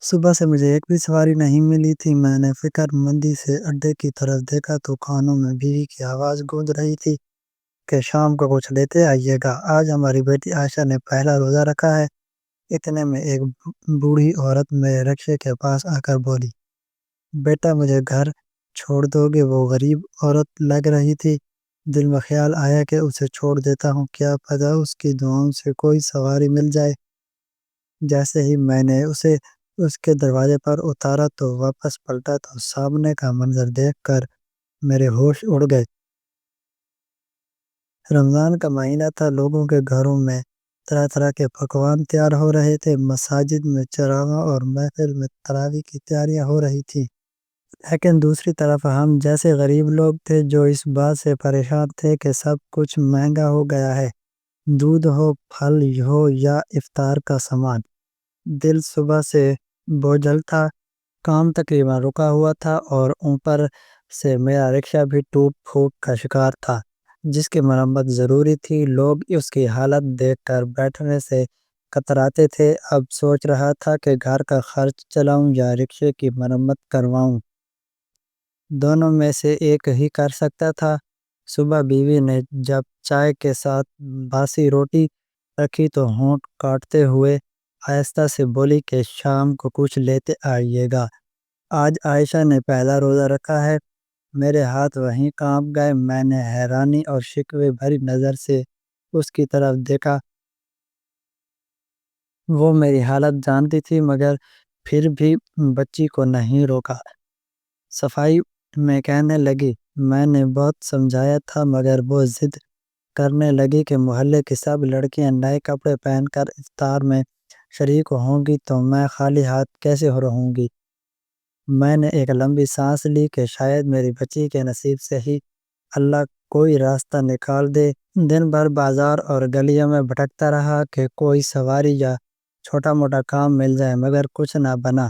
صبح سے مجھے ایک بھی سواری نہیں ملی تھی۔ میں نے فکر مندی سے اڈے کی طرف دیکھا تو کانوں میں بیوی کی آواز گونج رہی تھی کہ شام کو کچھ لیتے آئیے گا، آج ہماری بیٹی عائشہ نے پہلا روزہ رکھا ہے۔ اتنے میں ایک بوڑھی عورت میرے رکشے کے پاس آ کر بولی، بیٹا مجھے گھر چھوڑ دو گے؟ وہ غریب عورت لگ رہی تھی۔ دل میں خیال آیا کہ اسے چھوڑ دیتا ہوں، کیا پتہ اس کی دعاؤں سے کوئی سواری مل جائے۔ جیسے ہی میں نے اسے اس کے دروازے پر اتارا تو واپس پلٹا تو سامنے کا منظر دیکھ کر میرے ہوش اڑ گئے۔ رمضان کا مہینہ تھا، لوگوں کے گھروں میں طرح طرح کے پکوان تیار ہو رہے تھے، مساجد میں چراغاں اور محفل میں تراویح کی تیاریاں ہو رہی تھی۔ لیکن دوسری طرف ہم جیسے غریب لوگ تھے جو اس بات سے پریشان تھے کہ سب کچھ مہنگا ہو گیا ہے، دودھ ہو، پھل ہو یا افطار کا سامان۔ دل صبح سے بوجھل تھا، کام تقریباً رکا ہوا تھا اور اوپر سے میرا رکشہ بھی ٹوٹ پھوٹ کا شکار تھا جس کی مرمت ضروری تھی۔ لوگ اس کی حالت دیکھ کر بیٹھنے سے کتراتے تھے۔ اب سوچ رہا تھا کہ گھر کا خرچ چلاؤں یا رکشے کی مرمت کرواؤں، دونوں میں سے ایک ہی کر سکتا تھا۔ صبح بیوی نے جب چائے کے ساتھ باسی روٹی رکھی تو ہونٹ کاٹتے ہوئے آہستہ سے بولی کہ شام کو کچھ لیتے آئیے گا، آج عائشہ نے پہلا روزہ رکھا ہے۔ میرے ہاتھ وہیں کانپ گئے۔ میں نے حیرانی اور شکوے بھری نظر سے اس کی طرف دیکھا۔ وہ میری حالت جانتی تھی مگر پھر بھی بچی کو نہیں روکا۔ صفائی میں کہنے لگی، میں نے بہت سمجھایا تھا مگر وہ ضد کرنے لگی کہ محلے کی سب لڑکیاں نئے کپڑے پہن کر افطار میں شریک ہوں گی تو میں خالی ہاتھ کیسے رہوں گی۔ میں نے ایک لمبی سانس لی کہ شاید میری بچی کے نصیب سے ہی اللہ کوئی راستہ نکال دے۔ دن بھر بازار اور گلیوں میں بھٹکتا رہا کہ کوئی سواری یا چھوٹا موٹا کام مل جائے مگر کچھ نہ بنا۔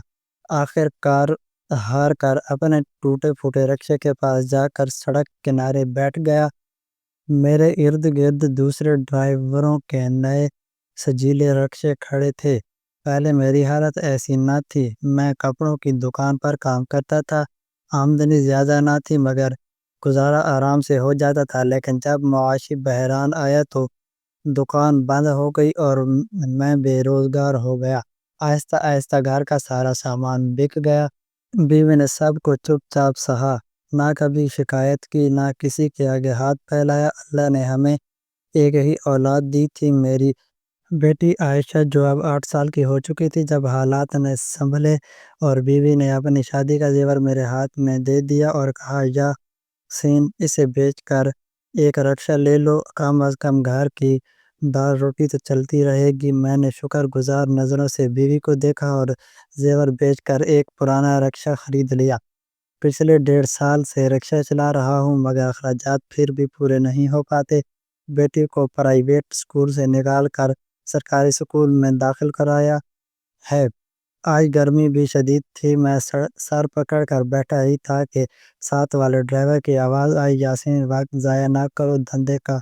آخر کار ہار کر اپنے ٹوٹے پھوٹے رکشے کے پاس جا کر سڑک کنارے بیٹھ گیا۔ میرے ارد گرد دوسرے ڈرائیوروں کے نئے سجیلے رکشے کھڑے تھے۔ پہلے میری حالت ایسی نہ تھی۔ میں کپڑوں کی دکان پر کام کرتا تھا، آمدنی زیادہ نہ تھی مگر گزارا آرام سے ہو جاتا تھا۔ لیکن جب معاشی بحران آیا تو دکان بند ہو گئی اور میں بے روزگار ہو گیا۔ آہستہ آہستہ گھر کا سارا سامان بک گیا۔ بیوی نے سب کو چپ چاپ سہا، نہ کبھی شکایت کی، نہ کسی کے آگے ہاتھ پھیلایا۔ اللہ نے ہمیں ایک ہی اولاد دی تھی، میری بیٹی عائشہ، جو اب 8 سال کی ہو چکی تھی۔ جب حالات نے سنبھلے اور بیوی نے اپنی شادی کا زیور میرے ہاتھ میں دے دیا اور کہا، یا سین، اسے بیچ کر ایک رکشہ لے لو، کم از کم گھر کی دال روٹی تو چلتی رہے گی۔ میں نے شکر گزار نظروں سے بیوی کو دیکھا اور زیور بیچ کر ایک پرانا رکشہ خرید لیا۔ پچھلے 1.5 سال سے رکشہ چلا رہا ہوں مگر اخراجات پھر بھی پورے نہیں ہو پاتے۔ بیٹی کو پرائیویٹ سکول سے نکال کر سرکاری سکول میں داخل کرایا ہے۔ آج گرمی بھی شدید تھی۔ میں سر پکڑ کر بیٹھا ہی تھا کہ ساتھ والے ڈرائیور کی آواز آئی، یاسین، وقت ضائع نہ کرو، دھندے کا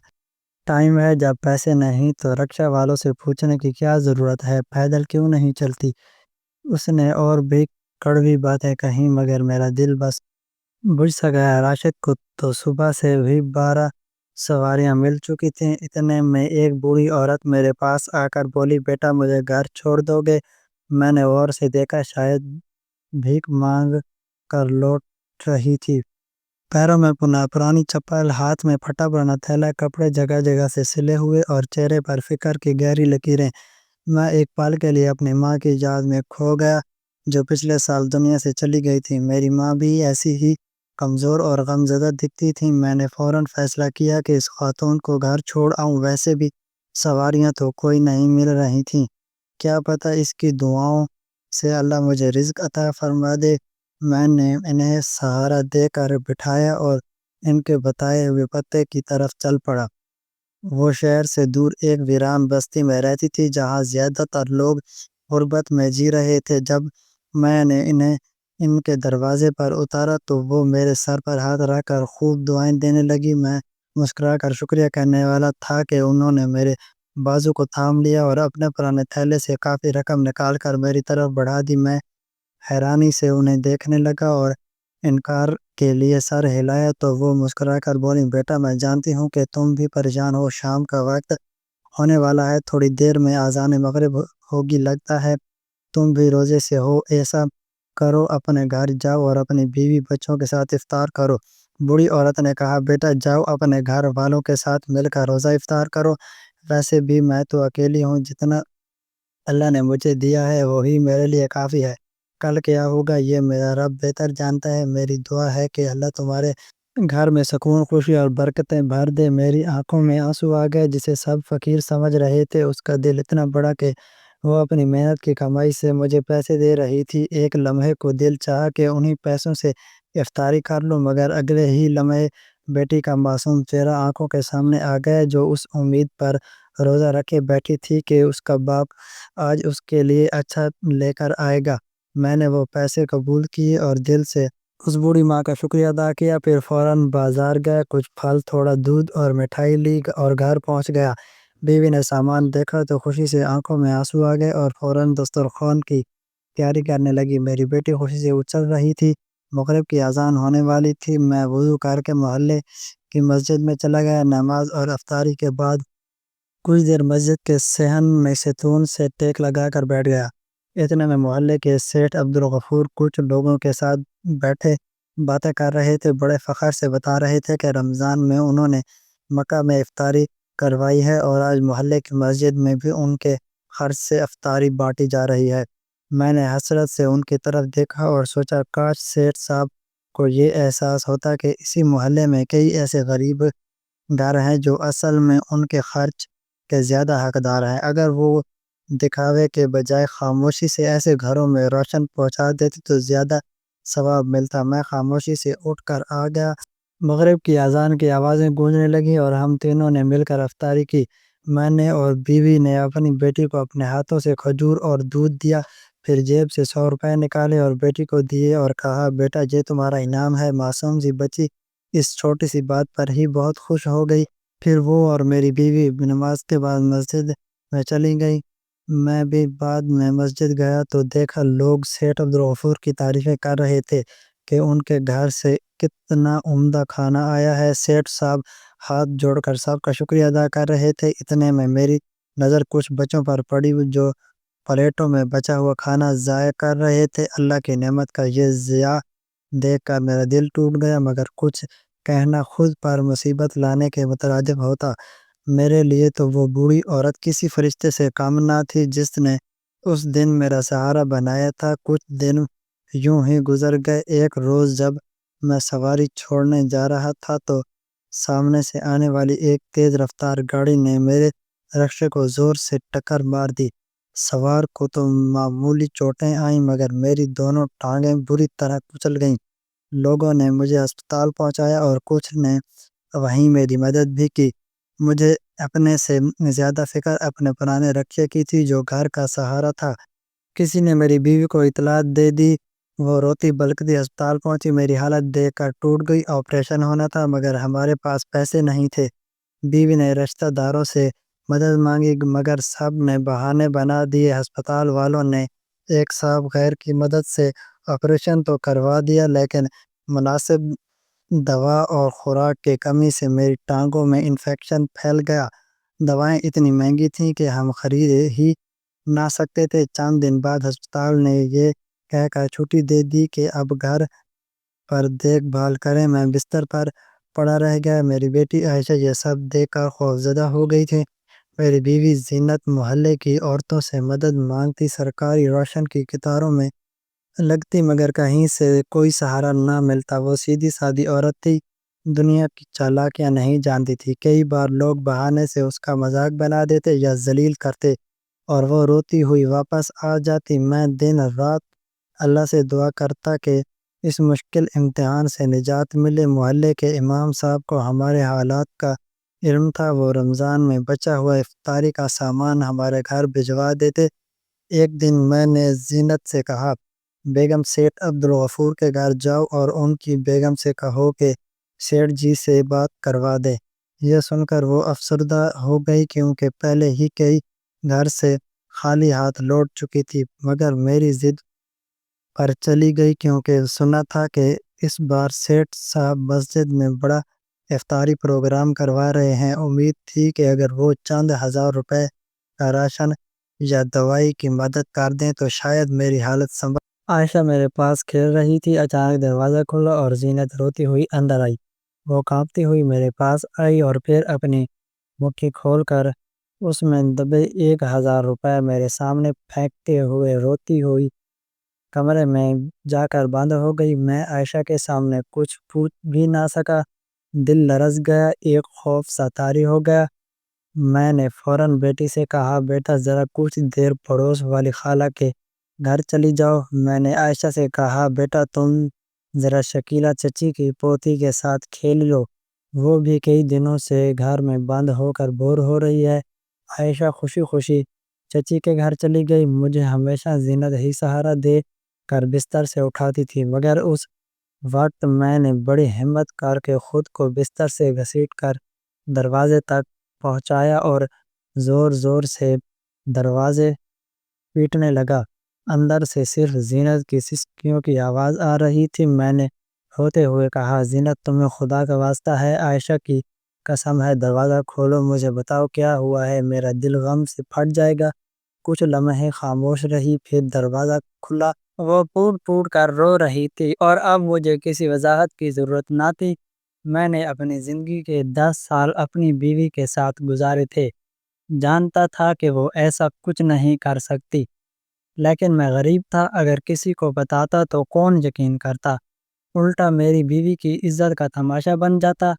ٹائم ہے۔ جب پیسے نہیں تو رکشہ والوں سے پوچھنے کی کیا ضرورت ہے، پیدل کیوں نہیں چلتی؟ اس نے اور بھی کڑوی باتیں کہیں مگر میرا دل بس بجھ سا گیا۔ راشد کو تو صبح سے بھی 12 سواریاں مل چکی تھیں۔ اتنے میں ایک بوڑھی عورت میرے پاس آ کر بولی، بیٹا مجھے گھر چھوڑ دو گے؟ میں نے غور سے دیکھا، شاید بھیک مانگ کر لوٹ رہی تھی۔ پیروں میں پرانی چپل، ہاتھ میں پھٹا پرانا تھیلا، کپڑے جگہ جگہ سے سلے ہوئے اور چہرے پر فکر کی گہری لکیریں۔ میں ایک پل کے لیے اپنی ماں کی یاد میں کھو گیا جو پچھلے سال دنیا سے چلی گئی تھی۔ میری ماں بھی ایسی ہی کمزور اور غمزدہ دکھتی تھی۔ میں نے فوراً فیصلہ کیا کہ اس خاتون کو گھر چھوڑ آؤں۔ ویسے بھی سواریاں تو کوئی نہیں مل رہی تھیں، کیا پتہ اس کی دعاؤں سے اللہ مجھے رزق عطا فرما دے۔ میں نے انہیں سہارا دے کر بٹھایا اور ان کے بتائے ہوئے پتے کی طرف چل پڑا۔ وہ شہر سے دور ایک ویران بستی میں رہتی تھی جہاں زیادہ تر لوگ غربت میں جی رہے تھے۔ جب میں نے انہیں ان کے دروازے پر اتارا تو وہ میرے سر پر ہاتھ رکھ کر خوب دعائیں دینے لگی۔ میں مسکرا کر شکریہ کہنے والا تھا کہ انہوں نے میرے بازو کو تھام لیا اور اپنے پرانے تھیلے سے کافی رقم نکال کر میری طرف بڑھا دی۔ میں حیرانی سے انہیں دیکھنے لگا اور انکار کے لیے سر ہلایا تو وہ مسکرا کر بولی، بیٹا میں جانتی ہوں کہ تم بھی پریشان ہو، شام کا وقت ہونے والا ہے، تھوڑی دیر میں اذان مغرب ہوگی، لگتا ہے تم بھی روزے سے ہو، ایسا کرو اپنے گھر جاؤ اور اپنی بیوی بچوں کے ساتھ افطار کرو۔ بوڑھی عورت نے کہا، بیٹا جاؤ اپنے گھر والوں کے ساتھ مل کر روزہ افطار کرو، ویسے بھی میں تو اکیلی ہوں، جتنا اللہ نے مجھے دیا ہے وہی میرے لیے کافی ہے، کل کیا ہوگا یہ میرا رب بہتر جانتا ہے، میری دعا ہے کہ اللہ تمہارے گھر میں سکون، خوشی اور برکتیں بھر دے۔ میری آنکھوں میں آنسو آ گئے، جسے سب فقیر سمجھ رہے تھے اس کا دل اتنا بڑا کہ وہ اپنی محنت کی کمائی سے مجھے پیسے دے رہی تھی۔ ایک لمحے کو دل چاہا کہ انہی پیسوں سے افطاری کر لوں، مگر اگلے ہی لمحے بیٹی کا معصوم چہرہ آنکھوں کے سامنے آ گیا، جو اس امید پر روزہ رکھے بیٹھی تھی کہ اس کا باپ آج اس کے لیے اچھا لے کر آئے گا۔ میں نے وہ پیسے قبول کیے اور دل سے اس بوڑھی ماں کا شکریہ ادا کیا، پھر فوراً بازار گیا، کچھ پھل، تھوڑا دودھ اور مٹھائی لی اور گھر پہنچ گیا۔ بیوی نے سامان دیکھا تو خوشی سے آنکھوں میں آنسو آ گئے اور فوراً دسترخوان کی تیاری کرنے لگی۔ میری بیٹی خوشی سے اچھل رہی تھی، مغرب کی اذان ہونے والی تھی۔ میں وضو کر کے محلے کی مسجد میں چلا گیا۔ نماز اور افطاری کے بعد کچھ دیر مسجد کے صحن میں ستون سے ٹیک لگا کر بیٹھ گیا۔ اتنے میں محلے کے سیٹھ عبدالغفور کچھ لوگوں کے ساتھ بیٹھے باتیں کر رہے تھے، بڑے فخر سے بتا رہے تھے کہ رمضان میں انہوں نے مکہ میں افطاری کروائی ہے اور آج محلے کی مسجد میں بھی ان کے خرچ سے افطاری بانٹی جا رہی ہے۔ میں نے حسرت سے ان کی طرف دیکھا اور سوچا کاش سیٹھ صاحب کو یہ احساس ہوتا کہ اسی محلے میں کئی ایسے غریب گھر ہیں جو اصل میں ان کے خرچ کے زیادہ حقدار ہیں۔ اگر وہ دکھاوے کے بجائے خاموشی سے ایسے گھروں میں روشن پہنچا دیتے تو زیادہ ثواب ملتا۔ میں خاموشی سے اٹھ کر آ گیا۔ مغرب کی اذان کی آوازیں گونجنے لگیں اور ہم تینوں نے مل کر افطاری کی۔ میں نے اور بیوی نے اپنی بیٹی کو اپنے ہاتھوں سے کھجور اور دودھ دیا، پھر جیب سے 100 روپے نکالے اور بیٹی کو دیے اور کہا، بیٹا یہ تمہارا انعام ہے۔ معصوم سی بچی اس چھوٹی سی بات پر ہی بہت خوش ہو گئی۔ پھر وہ اور میری بیوی نماز کے بعد مسجد میں چلی گئی۔ میں بھی بعد میں مسجد گیا تو دیکھا لوگ سیٹھ عبدالغفور کی تعریفیں کر رہے تھے کہ ان کے گھر سے کتنا عمدہ کھانا آیا ہے۔ سیٹھ صاحب ہاتھ جوڑ کر سب کا شکریہ ادا کر رہے تھے۔ اتنے میں میری نظر کچھ بچوں پر پڑی جو پلیٹوں میں بچا ہوا کھانا ضائع کر رہے تھے۔ اللہ کی نعمت کا یہ ضیاع دیکھ کر میرا دل ٹوٹ گیا، مگر کچھ کہنا خود پر مصیبت لانے کے مترادف ہوتا۔ میرے لیے تو وہ بوڑھی عورت کسی فرشتے سے کم نہ تھی جس نے اس دن میرا سہارا بنایا تھا۔ کچھ دن یوں ہی گزر گئے۔ ایک روز جب میں سواری چھوڑنے جا رہا تھا تو سامنے سے آنے والی ایک تیز رفتار گاڑی نے میرے رکشے کو زور سے ٹکر مار دی۔ سوار کو تو معمولی چوٹیں آئیں مگر میری دونوں ٹانگیں بری طرح کچل گئیں۔ لوگوں نے مجھے ہسپتال پہنچایا اور کچھ نے وہیں میری مدد بھی کی۔ مجھے اپنے سے زیادہ فکر اپنے پرانے رکشے کی تھی جو گھر کا سہارا تھا۔ کسی نے میری بیوی کو اطلاع دے دی، وہ روتی بلکتی ہسپتال پہنچی۔ میری حالت دیکھ کر ٹوٹ گئی۔ آپریشن ہونا تھا مگر ہمارے پاس پیسے نہیں تھے۔ بیوی نے رشتہ داروں سے مدد مانگی مگر سب نے بہانے بنا دیے۔ ہسپتال والوں نے ایک صاحب غیر کی مدد سے آپریشن تو کروا دیا لیکن مناسب دوا اور خوراک کی کمی سے میری ٹانگوں میں انفیکشن پھیل گیا۔ دوائیں اتنی مہنگی تھیں کہ ہم خرید ہی نہ سکتے تھے۔ چند دن بعد ہسپتال نے یہ کہہ کر چھٹی دے دی کہ اب گھر پر دیکھ بھال کریں۔ میں بستر پر پڑا رہ گیا۔ میری بیٹی عائشہ یہ سب دیکھ کر خوفزدہ ہو گئی تھی۔ میری بیوی زینت محلے کی عورتوں سے مدد مانگتی، سرکاری روشن کی قطاروں میں لگتی مگر کہیں سے کوئی سہارا نہ ملتا۔ وہ سیدھی سادی عورت تھی، دنیا کی چالاکیاں نہیں جانتی تھی۔ کئی بار لوگ بہانے سے اس کا مذاق بنا دیتے یا ذلیل کرتے اور وہ روتی ہوئی واپس آ جاتی۔ میں دن رات اللہ سے دعا کرتا کہ اس مشکل امتحان سے نجات ملے۔ محلے کے امام صاحب کو ہمارے حالات کا علم تھا، وہ رمضان میں بچا ہوا افطاری کا سامان ہمارے گھر بھجوا دیتے۔ ایک دن میں نے زینت سے کہا، بیگم سیٹھ عبدالغفور کے گھر جاؤ اور ان کی بیگم سے کہو کہ سیٹھ جی سے بات کروا دے۔ یہ سن کر وہ افسردہ ہو گئی کیونکہ پہلے ہی کئی گھر سے خالی ہاتھ لوٹ چکی تھی، مگر میری ضد پر چلی گئی کیونکہ سنا تھا کہ اس بار سیٹھ صاحب مسجد میں بڑا افطاری پروگرام کروا رہے ہیں۔ امید تھی کہ اگر وہ چند ہزار روپے کا راشن یا دوائی کی مدد کر دیں تو شاید میری حالت سنبھل۔ عائشہ میرے پاس کھیل رہی تھی۔ اچانک دروازہ کھلا اور زینت روتی ہوئی اندر آئی۔ وہ کانپتی ہوئی میرے پاس آئی اور پھر اپنی مٹھی کھول کر اس میں دبے 1000 روپے میرے سامنے پھینکتے ہوئے روتی ہوئی کمرے میں جا کر بند ہو گئی۔ میں عائشہ کے سامنے کچھ پوچھ بھی نہ سکا۔ دل لرز گیا، ایک خوف سا طاری ہو گیا۔ میں نے فوراً بیٹی سے کہا، بیٹا ذرا کچھ دیر پڑوس والی خالہ کے گھر چلی جاؤ۔ میں نے عائشہ سے کہا، بیٹا تم ذرا شکیلہ چچی کی پوتی کے ساتھ کھیل لو، وہ بھی کئی دنوں سے گھر میں بند ہو کر بور ہو رہی ہے۔ عائشہ خوشی خوشی چچی کے گھر چلی گئی۔ مجھے ہمیشہ زینت ہی سہارا دے کر بستر سے اٹھاتی تھی، مگر اس وقت میں نے بڑی ہمت کر کے خود کو بستر سے گھسیٹ کر دروازے تک پہنچایا اور زور زور سے دروازے پیٹنے لگا۔ اندر سے صرف زینت کی سسکیوں کی آواز آ رہی تھی۔ میں نے ہوتے ہوئے کہا، زینت تمہیں خدا کا واسطہ ہے، عائشہ کی قسم ہے، دروازہ کھولو، مجھے بتاؤ کیا ہوا ہے، میرا دل غم سے پھٹ جائے گا۔ کچھ لمحے خاموش رہی، پھر دروازہ کھلا۔ وہ پھوٹ پھوٹ کر رو رہی تھی اور اب مجھے کسی وضاحت کی ضرورت نہ تھی۔ میں نے اپنی زندگی کے 10 سال اپنی بیوی کے ساتھ گزارے تھے، جانتا تھا کہ وہ ایسا کچھ نہیں کر سکتی، لیکن میں غریب تھا، اگر کسی کو بتاتا تو کون یقین کرتا، الٹا میری بیوی کی عزت کا تماشا بن جاتا۔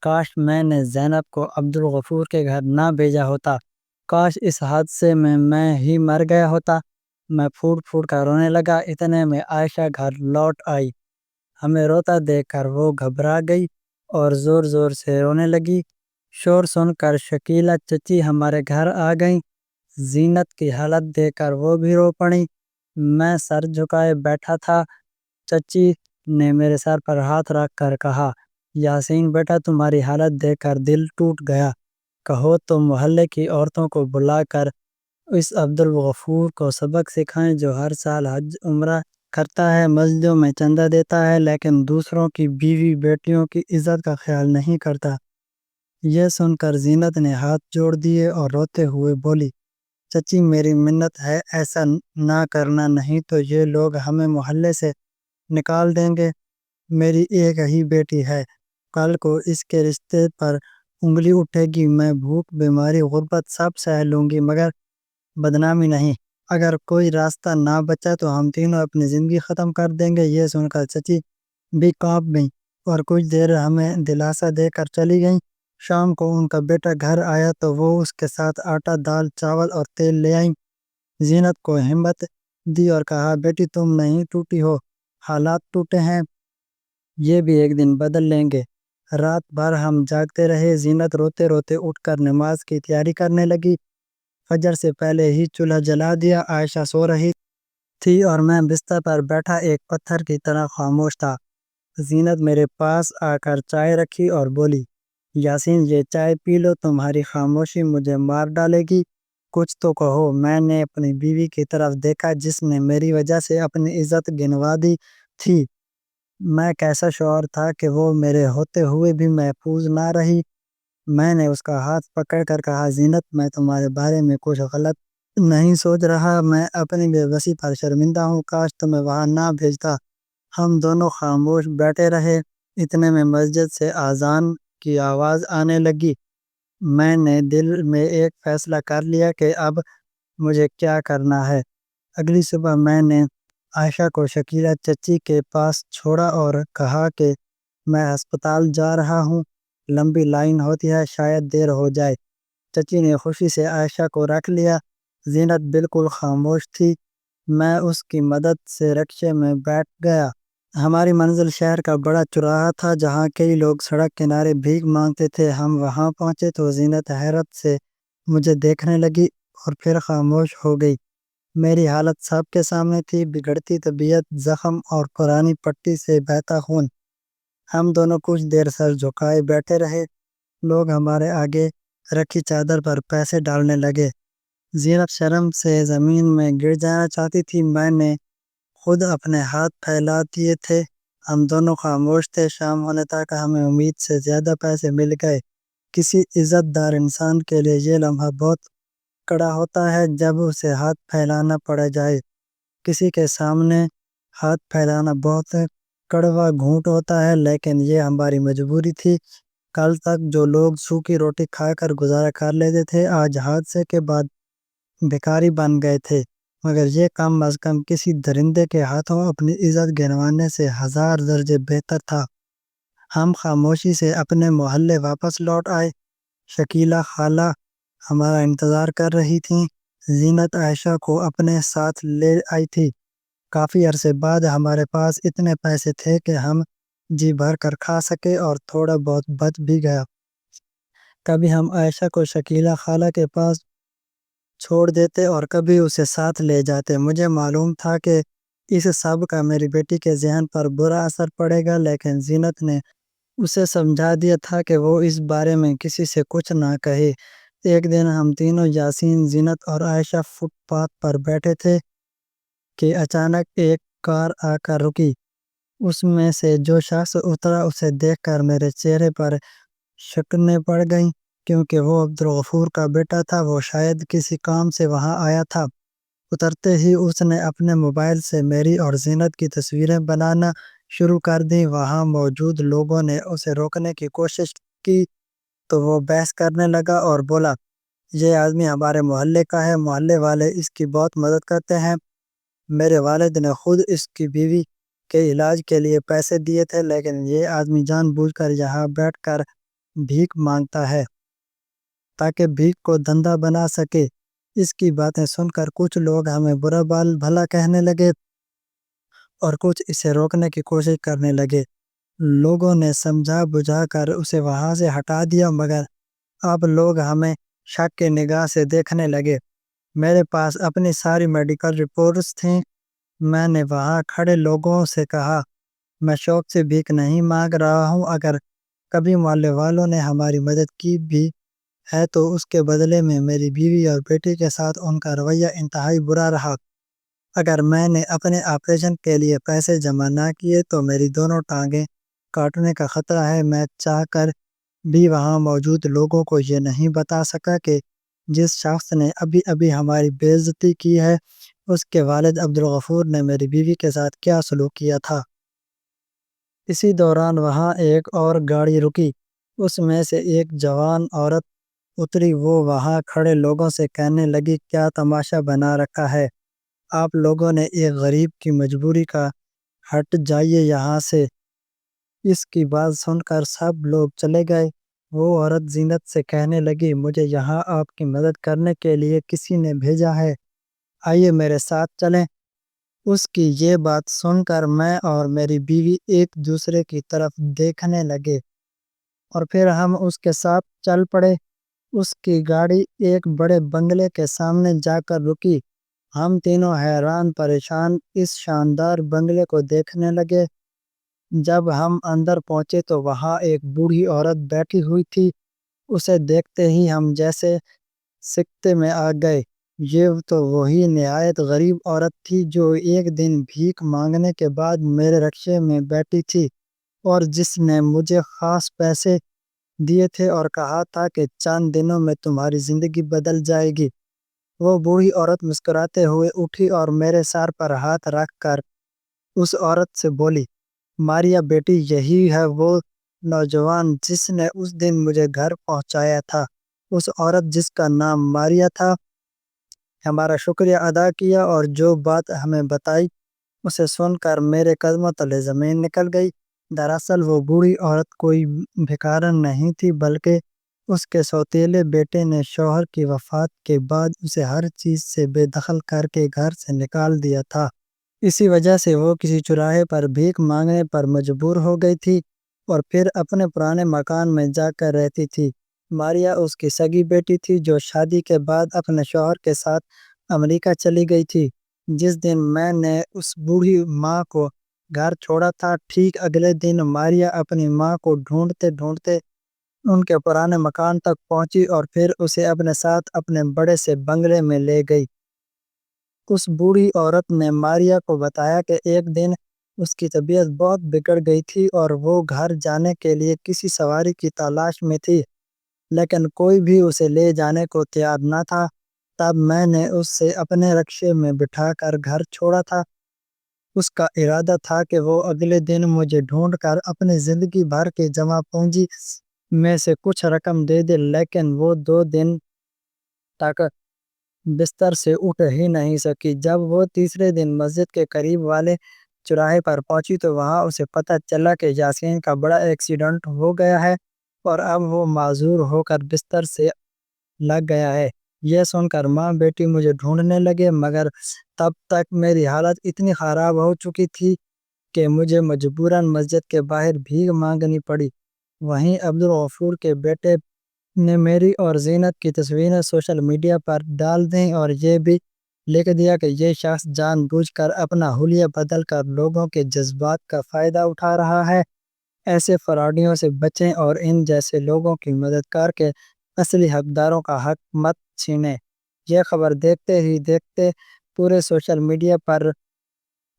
کاش میں نے زینب کو عبدالغفور کے گھر نہ بھیجا ہوتا، کاش اس حادثے میں ہی مر گیا ہوتا۔ میں پھوٹ پھوٹ کر رونے لگا۔ اتنے میں عائشہ گھر لوٹ آئی۔ ہمیں روتا دیکھ کر وہ گھبرا گئی اور زور زور سے رونے لگی۔ شور سن کر شکیلہ چچی ہمارے گھر آ گئیں۔ زینت کی حالت دیکھ کر وہ بھی رو پڑیں۔ میں سر جھکائے بیٹھا تھا۔ چچی نے میرے سر پر ہاتھ رکھ کر کہا، یاسین بیٹا تمہاری حالت دیکھ کر دل ٹوٹ گیا، کہو تو محلے کی عورتوں کو بلا کر اس عبدالغفور کو سبق سکھائیں جو ہر سال حج عمرہ کرتا ہے، مسجدوں میں چندہ دیتا ہے، لیکن دوسروں کی بیوی بیٹیوں کی عزت کا خیال نہیں کرتا۔ یہ سن کر زینت نے ہاتھ جوڑ دیے اور روتے ہوئے بولی، چچی میری منت ہے، ایسا نہ کرنا، نہیں تو یہ لوگ ہمیں محلے سے نکال دیں گے۔ میری ایک ہی بیٹی ہے، کل کو اس کے رشتے پر انگلی اٹھے گی، میں بھوک بیماری غربت سب سہ لوں گی، مگر بدنامی نہیں۔ اگر کوئی راستہ نہ بچا تو ہم تینوں اپنی زندگی ختم کر دیں گے۔ یہ سن کر چچی بھی کانپ گئیں اور کچھ دیر ہمیں دلاسا دے کر چلی گئیں۔ شام کو ان کا بیٹا گھر آیا تو وہ اس کے ساتھ آٹا، دال، چاول اور تیل لے آئیں۔ زینت کو ہمت دی اور کہا، بیٹی تم نہیں ٹوٹی ہو، حالات ٹوٹے ہیں، یہ بھی ایک دن بدل لیں گے۔ رات بھر ہم جاگتے رہے۔ زینت روتے روتے اٹھ کر نماز کی تیاری کرنے لگی۔ فجر سے پہلے ہی چولہا جلا دیا۔ عائشہ سو رہی تھی اور میں بستر پر بیٹھا ایک پتھر کی طرح خاموش تھا۔ زینت میرے پاس آ کر چائے رکھی اور بولی، یاسین یہ چائے پی لو، تمہاری خاموشی مجھے مار ڈالے گی، کچھ تو کہو۔ میں نے اپنی بیوی کی طرف دیکھا جس نے میری وجہ سے اپنی عزت گنوا دی تھی۔ میں کیسا شوہر تھا کہ وہ میرے ہوتے ہوئے بھی محفوظ نہ رہی۔ میں نے اس کا ہاتھ پکڑ کر کہا، زینت میں تمہارے بارے میں کچھ غلط نہیں سوچ رہا، میں اپنی بے بسی پر شرمندہ ہوں، کاش تمہیں وہاں نہ بھیجتا۔ ہم دونوں خاموش بیٹھے رہے۔ اتنے میں مسجد سے اذان کی آواز آنے لگی۔ میں نے دل میں ایک فیصلہ کر لیا کہ اب مجھے کیا کرنا ہے۔ اگلی صبح میں نے عائشہ کو شکیلہ چچی کے پاس چھوڑا اور کہا کہ میں ہسپتال جا رہا ہوں، لمبی لائن ہوتی ہے، شاید دیر ہو جائے۔ چچی نے خوشی سے عائشہ کو رکھ لیا۔ زینت بالکل خاموش تھی۔ میں اس کی مدد سے رکشے میں بیٹھ گیا۔ ہماری منزل شہر کا بڑا چوراہا تھا جہاں کئی لوگ سڑک کنارے بھیک مانگتے تھے۔ ہم وہاں پہنچے تو زینت حیرت سے مجھے دیکھنے لگی اور پھر خاموش ہو گئی۔ میری حالت سب کے سامنے تھی، بگڑتی طبیعت، زخم اور پرانی پٹی سے بہتا خون۔ ہم دونوں کچھ دیر سر جھکائے بیٹھے رہے۔ لوگ ہمارے آگے رکھی چادر پر پیسے ڈالنے لگے۔ زینت شرم سے زمین میں گر جانا چاہتی تھی۔ میں نے خود اپنے ہاتھ پھیلا دیے تھے۔ ہم دونوں خاموش تھے۔ شام ہونے تک ہمیں امید سے زیادہ پیسے مل گئے۔ کسی عزت دار انسان کے لیے یہ لمحہ بہت کڑا ہوتا ہے جب اسے ہاتھ پھیلانا پڑ جائے۔ کسی کے سامنے ہاتھ پھیلانا بہت کڑوا گھونٹ ہوتا ہے، لیکن یہ ہماری مجبوری تھی۔ کل تک جو لوگ سوکھی روٹی کھا کر گزارا کر لیتے تھے، آج حادثے کے بعد بھکاری بن گئے تھے، مگر یہ کم از کم کسی درندے کے ہاتھوں اپنی عزت گنوانے سے 1000 درجے بہتر تھا۔ ہم خاموشی سے اپنے محلے واپس لوٹ آئے۔ شکیلہ خالہ ہمارا انتظار کر رہی تھیں۔ زینت عائشہ کو اپنے ساتھ لے آئی تھی۔ کافی عرصے بعد ہمارے پاس اتنے پیسے تھے کہ ہم جی بھر کر کھا سکے اور تھوڑا بہت بچ بھی گیا۔ کبھی ہم عائشہ کو شکیلہ خالہ کے پاس چھوڑ دیتے اور کبھی اسے ساتھ لے جاتے۔ مجھے معلوم تھا کہ اس سب کا میری بیٹی کے ذہن پر برا اثر پڑے گا، لیکن زینت نے اسے سمجھا دیا تھا کہ وہ اس بارے میں کسی سے کچھ نہ کہے۔ ایک دن ہم تینوں، یاسین، زینت اور عائشہ، فٹ پاتھ پر بیٹھے تھے کہ اچانک ایک کار آ کر رکی۔ اس میں سے جو شخص اترا اسے دیکھ کر میرے چہرے پر شکنیں پڑ گئیں، کیونکہ وہ عبدالغفور کا بیٹا تھا۔ وہ شاید کسی کام سے وہاں آیا تھا۔ اترتے ہی اس نے اپنے موبائل سے میری اور زینت کی تصویریں بنانا شروع کر دیں۔ وہاں موجود لوگوں نے اسے روکنے کی کوشش کی تو وہ بحث کرنے لگا اور بولا، یہ آدمی ہمارے محلے کا ہے، محلے والے اس کی بہت مدد کرتے ہیں۔ میرے والد نے خود اس کی بیوی کے علاج کے لیے پیسے دیے تھے، لیکن یہ آدمی جان بوجھ کر یہاں بیٹھ کر بھیک مانگتا ہے تاکہ بھیک کو دھندا بنا سکے۔ اس کی باتیں سن کر کچھ لوگ ہمیں برا بھلا کہنے لگے اور کچھ اسے روکنے کی کوشش کرنے لگے۔ لوگوں نے سمجھا بجھا کر اسے وہاں سے ہٹا دیا، مگر اب لوگ ہمیں شک کی نگاہ سے دیکھنے لگے۔ میرے پاس اپنی ساری میڈیکل رپورٹس تھیں۔ میں نے وہاں کھڑے لوگوں سے کہا، میں شوق سے بھیک نہیں مانگ رہا ہوں۔ اگر کبھی محلے والوں نے ہماری مدد کی بھی ہے تو اس کے بدلے میں میری بیوی اور بیٹی کے ساتھ ان کا رویہ انتہائی برا رہا۔ اگر میں نے اپنے آپریشن کے لیے پیسے جمع نہ کیے تو میری دونوں ٹانگیں کاٹنے کا خطرہ ہے۔ میں چاہ کر بھی وہاں موجود لوگوں کو یہ نہیں بتا سکا کہ جس شخص نے ابھی ابھی ہماری بے عزتی کی ہے، اس کے والد عبدالغفور نے میری بیوی کے ساتھ کیا سلوک کیا تھا۔ اسی دوران وہاں ایک اور گاڑی رکی۔ اس میں سے ایک جوان عورت اتری۔ وہ وہاں کھڑے لوگوں سے کہنے لگی، کیا تماشا بنا رکھا ہے آپ لوگوں نے ایک غریب کی مجبوری کا، ہٹ جائیے یہاں سے۔ اس کی بات سن کر سب لوگ چلے گئے۔ وہ عورت زینت سے کہنے لگی، مجھے یہاں آپ کی مدد کرنے کے لیے کسی نے بھیجا ہے، آئیے میرے ساتھ چلیں۔ اس کی یہ بات سن کر میں اور میری بیوی ایک دوسرے کی طرف دیکھنے لگے اور پھر ہم اس کے ساتھ چل پڑے۔ اس کی گاڑی ایک بڑے بنگلے کے سامنے جا کر رکی۔ ہم تینوں حیران پریشان اس شاندار بنگلے کو دیکھنے لگے۔ جب ہم اندر پہنچے تو وہاں ایک بوڑھی عورت بیٹھی ہوئی تھی۔ اسے دیکھتے ہی ہم جیسے سکتے میں آ گئے۔ یہ تو وہی نہایت غریب عورت تھی جو ایک دن بھیک مانگنے کے بعد میرے رکشے میں بیٹھی تھی اور جس نے مجھے خاص پیسے دیے تھے اور کہا تھا کہ چند دنوں میں تمہاری زندگی بدل جائے گی۔ وہ بوڑھی عورت مسکراتے ہوئے اٹھی اور میرے سر پر ہاتھ رکھ کر اس عورت سے بولی، ماریا بیٹی، یہی ہے وہ نوجوان جس نے اس دن مجھے گھر پہنچایا تھا۔ اس عورت جس کا نام ماریا تھا ہمارا شکریہ ادا کیا اور جو بات ہمیں بتائی اسے سن کر میرے قدموں تلے زمین نکل گئی۔ دراصل وہ بوڑھی عورت کوئی بھکارن نہیں تھی، بلکہ اس کے سوتیلے بیٹے نے شوہر کی وفات کے بعد اسے ہر چیز سے بے دخل کر کے گھر سے نکال دیا تھا۔ اسی وجہ سے وہ کسی چوراہے پر بھیک مانگنے پر مجبور ہو گئی تھی اور پھر اپنے پرانے مکان میں جا کر رہتی تھی۔ ماریا اس کی سگی بیٹی تھی جو شادی کے بعد اپنے شوہر کے ساتھ امریکہ چلی گئی تھی۔ جس دن میں نے اس بوڑھی ماں کو گھر چھوڑا تھا، ٹھیک اگلے دن ماریا اپنی ماں کو ڈھونڈتے ڈھونڈتے ان کے پرانے مکان تک پہنچی اور پھر اسے اپنے ساتھ اپنے بڑے سے بنگلے میں لے گئی۔ اس بوڑھی عورت نے ماریا کو بتایا کہ ایک دن اس کی طبیعت بہت بگڑ گئی تھی اور وہ گھر جانے کے لیے کسی سواری کی تلاش میں تھی، لیکن کوئی بھی اسے لے جانے کو تیار نہ تھا۔ تب میں نے اس سے اپنے رکشے میں بٹھا کر گھر چھوڑا تھا۔ اس کا ارادہ تھا کہ وہ اگلے دن مجھے ڈھونڈ کر اپنی زندگی بھر کی جمع پونجی میں سے کچھ رقم دے دے، لیکن وہ 2 دن تک بستر سے اٹھ ہی نہیں سکی۔ جب وہ تیسرے دن مسجد کے قریب والے چوراہے پر پہنچی تو وہاں اسے پتہ چلا کہ یاسین کا بڑا ایکسیڈنٹ ہو گیا ہے اور اب وہ معذور ہو کر بستر سے لگ گیا ہے۔ یہ سن کر ماں بیٹی مجھے ڈھونڈنے لگے، مگر تب تک میری حالت اتنی خراب ہو چکی تھی کہ مجھے مجبوراً مسجد کے باہر بھیک مانگنی پڑی۔ وہیں عبدالغفور کے بیٹے نے میری اور زینت کی تصویریں سوشل میڈیا پر ڈال دیں اور یہ بھی لکھ دیا کہ یہ شخص جان بوجھ کر اپنا حلیہ بدل کر لوگوں کے جذبات کا فائدہ اٹھا رہا ہے۔ ایسے فراڈیوں سے بچیں اور ان جیسے لوگوں کی مدد کر کے اصلی حقداروں کا حق مت چھینیں۔ یہ خبر دیکھتے ہی دیکھتے پورے سوشل میڈیا پر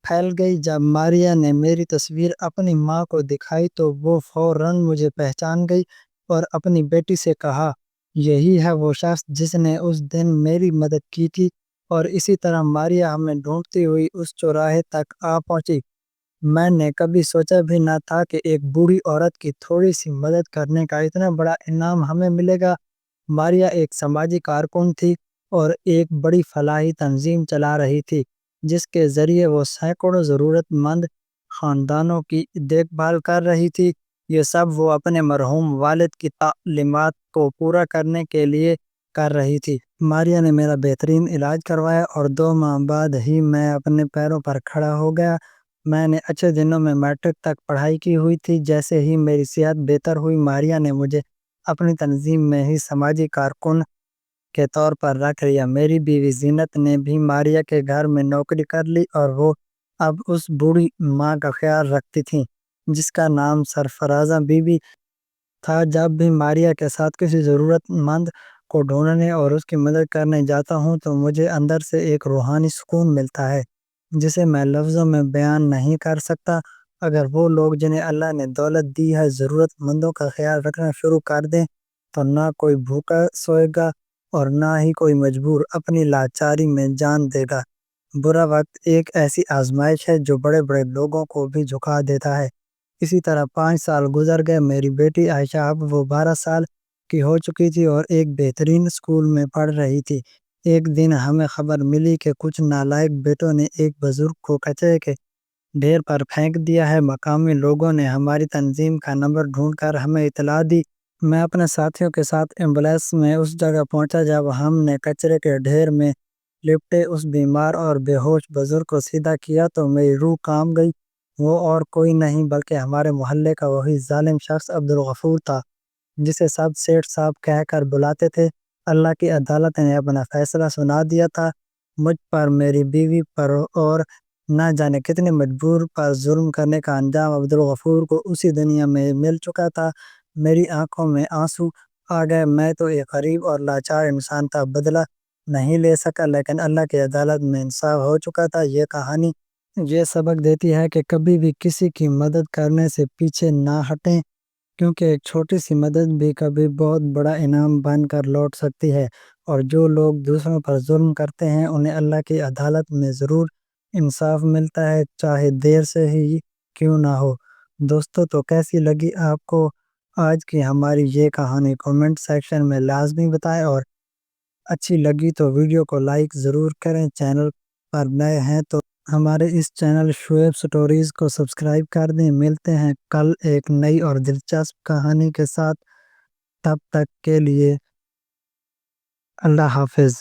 پھیل گئی۔ جب ماریا نے میری تصویر اپنی ماں کو دکھائی تو وہ فوراً مجھے پہچان گئی اور اپنی بیٹی سے کہا، یہی ہے وہ شخص جس نے اس دن میری مدد کی تھی۔ اور اسی طرح ماریا ہمیں ڈھونڈتی ہوئی اس چوراہے تک آ پہنچی۔ میں نے کبھی سوچا بھی نہ تھا کہ ایک بوڑھی عورت کی تھوڑی سی مدد کرنے کا اتنا بڑا انعام ہمیں ملے گا۔ ماریا ایک سماجی کارکن تھی اور ایک بڑی فلاحی تنظیم چلا رہی تھی، جس کے ذریعے وہ سینکڑوں ضرورت مند خاندانوں کی دیکھ بھال کر رہی تھی۔ یہ سب وہ اپنے مرحوم والد کی تعلیمات کو پورا کرنے کے لیے کر رہی تھی۔ ماریا نے میرا بہترین علاج کروایا اور 2 ماہ بعد ہی میں اپنے پیروں پر کھڑا ہو گیا۔ میں نے اچھے دنوں میں میٹرک تک پڑھائی کی ہوئی تھی۔ جیسے ہی میری صحت بہتر ہوئی، ماریا نے مجھے اپنی تنظیم میں ہی سماجی کارکن کے طور پر رکھ لیا۔ میری بیوی زینت نے بھی ماریا کے گھر میں نوکری کر لی اور وہ اب اس بوڑھی ماں کا خیال رکھتی تھیں جس کا نام سرفرازہ بی بی تھا۔ جب بھی ماریا کے ساتھ کسی ضرورت مند کو ڈھونڈنے اور اس کی مدد کرنے جاتا ہوں تو مجھے اندر سے ایک روحانی سکون ملتا ہے جسے میں لفظوں میں بیان نہیں کر سکتا۔ اگر وہ لوگ جنہیں اللہ نے دولت دی ہے ضرورت مندوں کا خیال رکھنا شروع کر دیں تو نہ کوئی بھوکا سوئے گا اور نہ ہی کوئی مجبور اپنی لاچاری میں جان دے گا۔ برا وقت ایک ایسی آزمائش ہے جو بڑے بڑے لوگوں کو بھی جھکا دیتا ہے۔ اسی طرح 5 سال گزر گئے۔ میری بیٹی عائشہ اب وہ 12 سال کی ہو چکی تھی اور ایک بہترین اسکول میں پڑھ رہی تھی۔ ایک دن ہمیں خبر ملی کہ کچھ نالائق بیٹوں نے ایک بزرگ کو کچرے کے ڈھیر پر پھینک دیا ہے۔ مقامی لوگوں نے ہماری تنظیم کا نمبر ڈھونڈ کر ہمیں اطلاع دی۔ میں اپنے ساتھیوں کے ساتھ ایمبولینس میں اس جگہ پہنچا۔ جب ہم نے کچرے کے ڈھیر میں لپٹے اس بیمار اور بے ہوش بزرگ کو سیدھا کیا تو میری روح کانپ گئی۔ وہ اور کوئی نہیں بلکہ ہمارے محلے کا وہی ظالم شخص عبدالغفور تھا جسے سب سیٹھ صاحب کہہ کر بلاتے تھے۔ اللہ کی عدالت نے اپنا فیصلہ سنا دیا تھا۔ مجھ پر، میری بیوی پر اور نہ جانے کتنے مجبور پر ظلم کرنے کا انجام عبدالغفور کو اسی دنیا میں مل چکا تھا۔ میری آنکھوں میں آنسو آ گئے۔ میں تو ایک غریب اور لاچار انسان تھا، بدلہ نہیں لے سکا، لیکن اللہ کی عدالت میں انصاف ہو چکا تھا۔ یہ کہانی یہ سبق دیتی ہے کہ کبھی بھی کسی کی مدد کرنے سے پیچھے نہ ہٹیں، کیونکہ ایک چھوٹی سی مدد بھی کبھی بہت بڑا انعام بن کر لوٹ سکتی ہے۔ اور جو لوگ دوسروں پر ظلم کرتے ہیں انہیں اللہ کی عدالت میں ضرور انصاف ملتا ہے، چاہے دیر سے ہی کیوں نہ ہو۔ دوستو، تو کیسی لگی آپ کو آج کی ہماری یہ کہانی؟ کمنٹ سیکشن میں لازمی بتائیں، اور اچھی لگی تو ویڈیو کو لائک ضرور کریں۔ چینل پر نئے ہیں تو ہمارے اس چینل شعیب سٹوریز کو سبسکرائب کر دیں۔ ملتے ہیں کل ایک نئی اور دلچسپ کہانی کے ساتھ۔ تب تک کے لیے اللہ حافظ۔